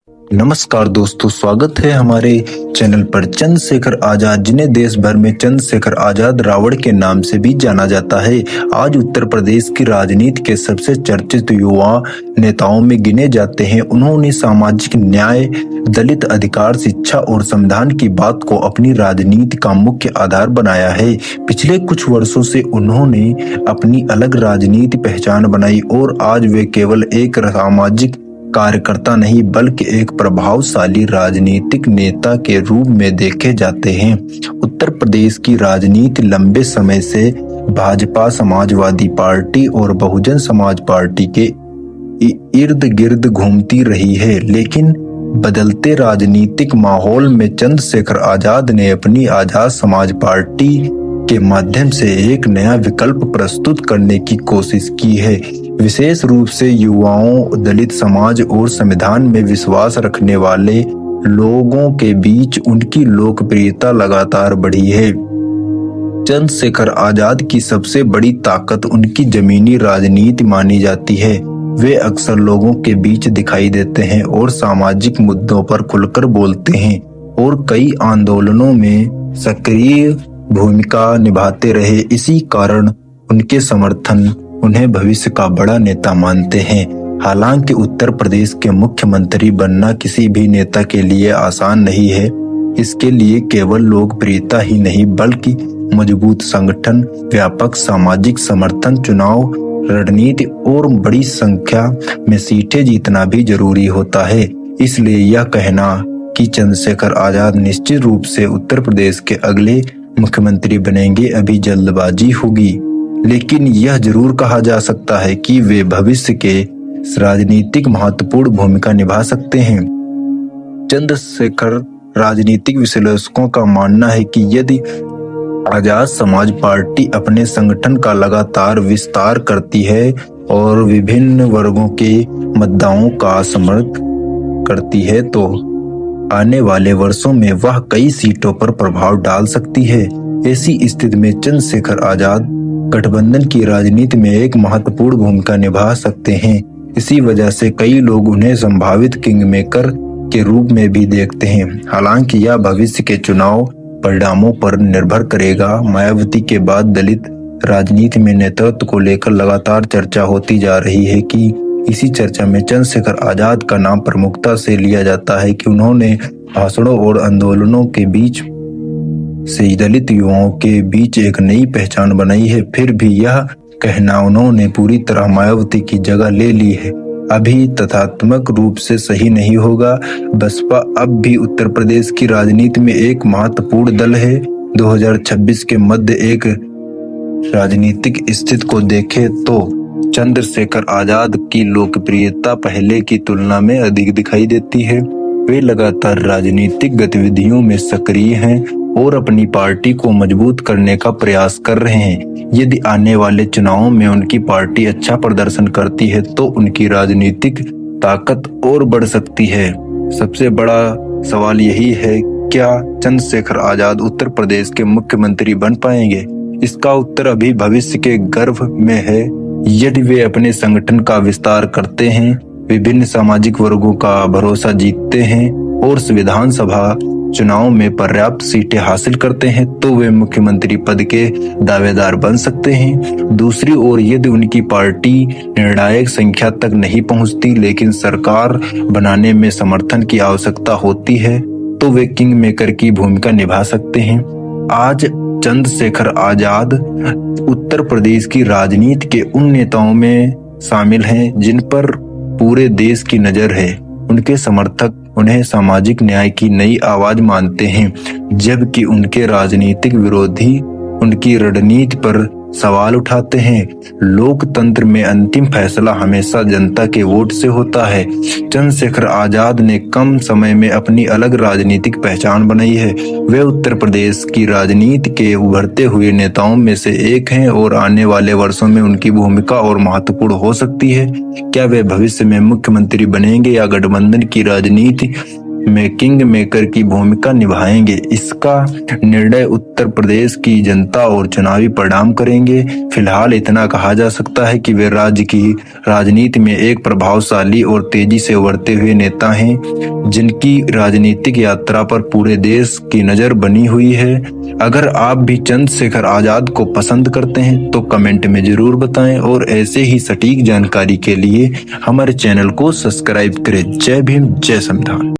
नमस्कार दोस्तों, स्वागत है हमारे चैनल पर। चंद्रशेखर आजाद, जिन्हें देश भर में चंद्रशेखर आजाद रावण के नाम से भी जाना जाता है, आज उत्तर प्रदेश की राजनीति के सबसे चर्चित युवा नेताओं में गिने जाते हैं। उन्होंने सामाजिक न्याय, दलित अधिकार, शिक्षा और संविधान की बात को अपनी राजनीति का मुख्य आधार बनाया है। पिछले कुछ वर्षों से उन्होंने अपनी अलग राजनीति पहचान बनाई और आज वे केवल एक सामाजिक कार्यकर्ता नहीं बल्कि एक प्रभावशाली राजनीतिक नेता के रूप में देखे जाते हैं। उत्तर प्रदेश की राजनीति लंबे समय से भाजपा, समाजवादी पार्टी और बहुजन समाज पार्टी के इर्द गिर्द घूमती रही है, लेकिन बदलते राजनीतिक माहौल में चंद्रशेखर आजाद ने अपनी आजाद समाज पार्टी के माध्यम से एक नया विकल्प प्रस्तुत करने की कोशिश की है। विशेष रूप से युवाओं, दलित समाज और संविधान में विश्वास रखने वाले लोगों के बीच उनकी लोकप्रियता लगातार बढ़ी है। चंद्रशेखर आजाद की सबसे बड़ी ताकत उनकी जमीनी राजनीति मानी जाती है। वे अक्सर लोगों के बीच दिखाई देते हैं और सामाजिक मुद्दों पर खुलकर बोलते हैं और कई आंदोलनों में सक्रिय भूमिका निभाते रहे। इसी कारण उनके समर्थन उन्हें भविष्य का बड़ा नेता मानते हैं। हालांकि उत्तर प्रदेश के मुख्यमंत्री बनना किसी भी नेता के लिए आसान नहीं है। इसके लिए केवल लोकप्रियता ही नहीं बल्कि मजबूत संगठन, व्यापक सामाजिक समर्थन, चुनाव रणनीति और बड़ी संख्या में सीटें जीतना भी जरूरी होता है। इसलिए यह कहना कि चंद्रशेखर आजाद निश्चित रूप से उत्तर प्रदेश के अगले मुख्यमंत्री बनेंगे अभी जल्दबाजी होगी, लेकिन यह जरूर कहा जा सकता है कि वे भविष्य के राजनीतिक महत्वपूर्ण भूमिका निभा सकते हैं। चंद्रशेखर राजनीतिक विश्लेषकों का मानना है कि यदि आजाद समाज पार्टी अपने संगठन का लगातार विस्तार करती है और विभिन्न वर्गों के मतदाताओं का समर्थन करती है तो आने वाले वर्षों में वह कई सीटों पर प्रभाव डाल सकती है। ऐसी स्थिति में चंद्रशेखर आजाद गठबंधन की राजनीति में एक महत्वपूर्ण भूमिका निभा सकते हैं। इसी वजह से कई लोग उन्हें संभावित किंग मेकर के रूप में भी देखते हैं। हालांकि यह भविष्य के चुनाव परिणामों पर निर्भर करेगा। मायावती के बाद दलित राजनीति में नेतृत्व को लेकर लगातार चर्चा होती जा रही है कि इसी चर्चा में चंद्रशेखर आजाद का नाम प्रमुखता से लिया जाता है कि उन्होंने भाषणों और आंदोलनों के बीच से दलित युवाओं के बीच एक नई पहचान बनाई है। फिर भी यह कहना उन्होंने पूरी तरह मायावती की जगह ले ली है अभी तथ्यात्मक रूप से सही नहीं होगा। बसपा अब भी उत्तर प्रदेश की राजनीति में एक महत्वपूर्ण दल है। 2026 के मध्य एक राजनीतिक स्थिति को देखें तो चंद्रशेखर आजाद की लोकप्रियता पहले की तुलना में अधिक दिखाई देती है। वे लगातार राजनीतिक गतिविधियों में सक्रिय हैं और अपनी पार्टी को मजबूत करने का प्रयास कर रहे हैं। यदि आने वाले चुनावों में उनकी पार्टी अच्छा प्रदर्शन करती है तो उनकी राजनीतिक ताकत और बढ़ सकती है। सबसे बड़ा सवाल यही है, क्या चंद्रशेखर आजाद उत्तर प्रदेश के मुख्यमंत्री बन पाएंगे? इसका उत्तर अभी भविष्य के गर्भ में है। यदि वे अपने संगठन का विस्तार करते हैं, विभिन्न सामाजिक वर्गों का भरोसा जीतते हैं और विधानसभा चुनाव में पर्याप्त सीटें हासिल करते हैं तो वे मुख्यमंत्री पद के दावेदार बन सकते हैं। दूसरी ओर यदि उनकी पार्टी निर्णायक संख्या तक नहीं पहुंचती लेकिन सरकार बनाने में समर्थन की आवश्यकता होती है तो वे किंग मेकर की भूमिका निभा सकते हैं। आज चंद्रशेखर आजाद उत्तर प्रदेश की राजनीति के उन नेताओं में शामिल हैं जिन पर पूरे देश की नजर है। उनके समर्थक उन्हें सामाजिक न्याय की नई आवाज मानते हैं, जबकि उनके राजनीतिक विरोधी उनकी रणनीति पर सवाल उठाते हैं। लोकतंत्र में अंतिम फैसला हमेशा जनता के वोट से होता है। चंद्रशेखर आजाद ने कम समय में अपनी अलग राजनीतिक पहचान बनाई है। वे उत्तर प्रदेश की राजनीति के उभरते हुए नेताओं में से एक हैं और आने वाले वर्षों में उनकी भूमिका और महत्वपूर्ण हो सकती है। क्या वे भविष्य में मुख्यमंत्री बनेंगे या गठबंधन की राजनीति में किंग मेकर की भूमिका निभाएंगे। इसका निर्णय उत्तर प्रदेश की जनता और चुनावी परिणाम करेंगे। फिलहाल इतना कहा जा सकता है कि वे राज्य की राजनीति में एक प्रभावशाली और तेजी से उभरते हुए नेता हैं, जिनकी राजनीतिक यात्रा पर पूरे देश की नजर बनी हुई है। अगर आप भी चंद्रशेखर आजाद को पसंद करते हैं तो कमेंट में जरूर बताएं और ऐसे ही सटीक जानकारी के लिए हमारे चैनल को सब्सक्राइब करें। जय भीम, जय संविधान।